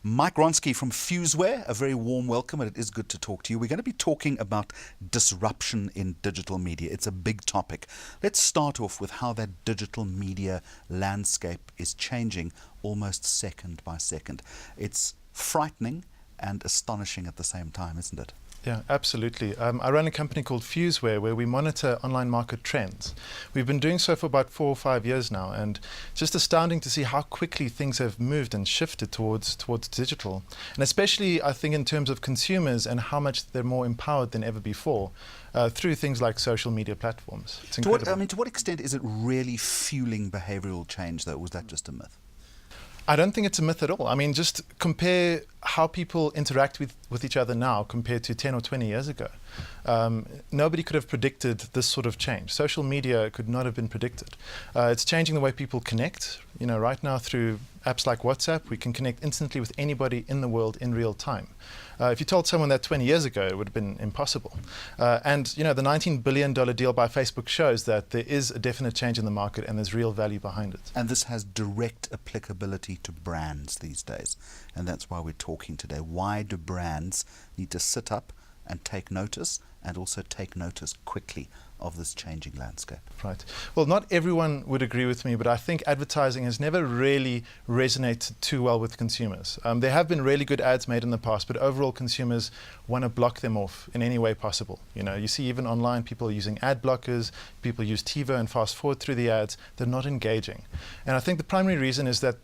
Mike Wronski from Fuseware, a very warm welcome, and it is good to talk to you. We're going to be talking about disruption in digital media. It's a big topic. Let's start off with how that digital media landscape is changing almost second by second. It's frightening and astonishing at the same time, isn't it? Yeah, absolutely. I run a company called Fuseware where we monitor online market trends. We've been doing so for about 4 or 5 years now, and it's just astounding to see how quickly things have moved and shifted towards digital. And especially, I think, in terms of consumers and how much they're more empowered than ever before through things like social media platforms. It's incredible. To what extent is it really fueling behavioral change, though? Or was that just a myth? I don't think it's a myth at all. I mean, just compare how people interact with each other now compared to 10 or 20 years ago. Nobody could have predicted this sort of change. Social media could not have been predicted. It's changing the way people connect. You know, right now through apps like WhatsApp, we can connect instantly with anybody in the world in real time. If you told someone that 20 years ago, it would have been impossible. And, you know, the $19 billion deal by Facebook shows that there is a definite change in the market and there's real value behind it. And this has direct applicability to brands these days. And that's why we're talking today. Why do brands need to sit up and take notice, and also take notice quickly of this changing landscape? Right. Well, not everyone would agree with me, but I think advertising has never really resonated too well with consumers. There have been really good ads made in the past, but overall consumers want to block them off in any way possible. You know, you see even online people using ad blockers, people use TiVo and fast forward through the ads. They're not engaging. And I think the primary reason is that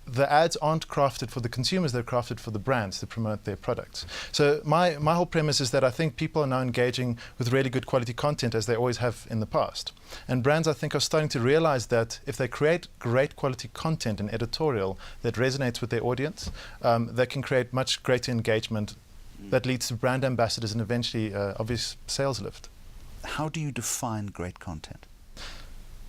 the ads aren't crafted for the consumers, they're crafted for the brands to promote their products. So my whole premise is that I think people are now engaging with really good quality content as they always have in the past. And brands, I think, are starting to realize that if they create great quality content and editorial that resonates with their audience, they can create much greater engagement that leads to brand ambassadors and eventually obvious sales lift. How do you define great content?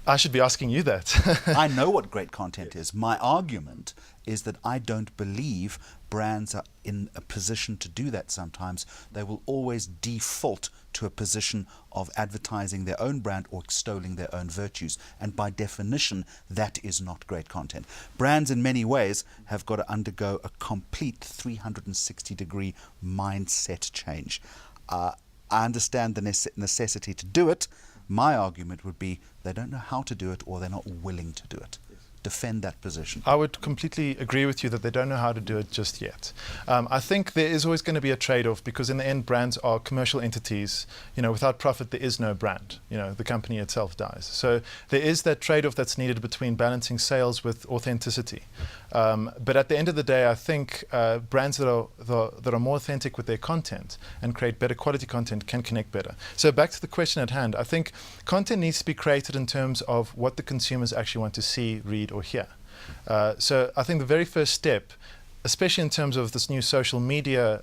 I should be asking you that. I know what great content is. My argument is that I don't believe brands are in a position to do that sometimes. They will always default to a position of advertising their own brand or extolling their own virtues. And by definition, that is not great content. Brands in many ways have got to undergo a complete 360-degree mindset change. I understand the necessity to do it. My argument would be they don't know how to do it, or they're not willing to do it. Defend that position. I would completely agree with you that they don't know how to do it just yet. I think there is always going to be a trade-off, because in the end brands are commercial entities. You know, without profit there is no brand. You know, the company itself dies. So there is that trade-off that's needed between balancing sales with authenticity. But at the end of the day, I think brands that are more authentic with their content and create better quality content can connect better. So back to the question at hand, I think content needs to be created in terms of what the consumers actually want to see, read, or hear. So I think the very first step, especially in terms of this new social media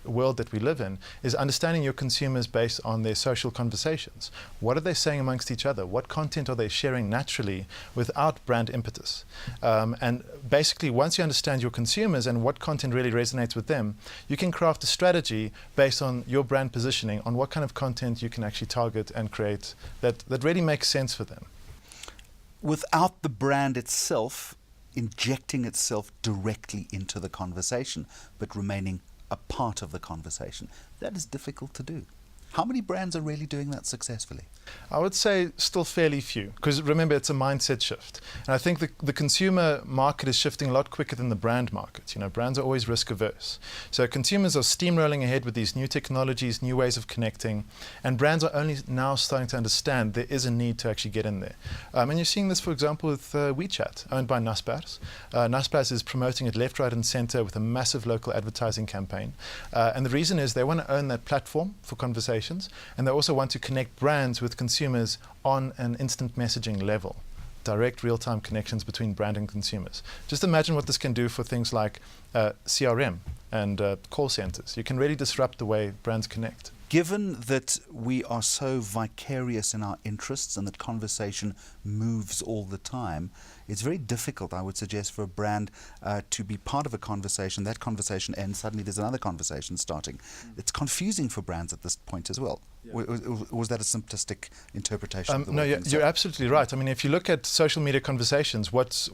world that we live in, is understanding your consumers based on their social conversations. What are they saying amongst each other? What content are they sharing naturally without brand impetus? And basically, once you understand your consumers and what content really resonates with them, you can craft a strategy based on your brand positioning on what kind of content you can actually target and create that really makes sense for them. Without the brand itself injecting itself directly into the conversation, but remaining a part of the conversation, that is difficult to do. How many brands are really doing that successfully? I would say still fairly few, because remember, it's a mindset shift. And I think the consumer market is shifting a lot quicker than the brand market. You know, brands are always risk averse. So consumers are steamrolling ahead with these new technologies, new ways of connecting, and brands are only now starting to understand there is a need to actually get in there. And you're seeing this, for example, with WeChat, owned by Naspers. Naspers is promoting it left, right, and center with a massive local advertising campaign. And the reason is they want to own that platform for conversation, and they also want to connect brands with consumers on an instant messaging level. Direct real-time connections between brand and consumers. Just imagine what this can do for things like CRM and call centers. You can really disrupt the way brands connect. Given that we are so vicarious in our interests and that conversation moves all the time, it's very difficult, I would suggest, for a brand to be part of a conversation. That conversation ends, suddenly there's another conversation starting. It's confusing for brands at this point as well. Yeah. Was that a simplistic interpretation of the way No, you're absolutely right. I mean, if you look at social media conversations, what's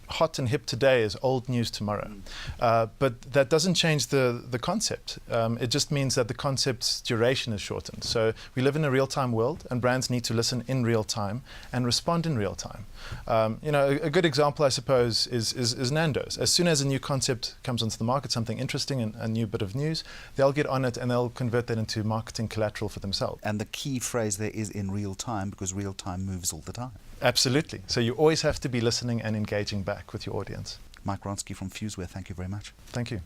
hot and hip today is old news tomorrow. But that doesn't change the concept. It just means that the concept's duration is shortened. So we live in a real-time world, and brands need to listen in real time and respond in real time. A good example, I suppose, is Nando's. As soon as a new concept comes onto the market, something interesting and a new bit of news, they'll get on it and they'll convert that into marketing collateral for themselves. And the key phrase there is in real time, because real time moves all the time. Absolutely. So you always have to be listening and engaging back with your audience. Mike Wronski from Fuseware, thank you very much. Thank you.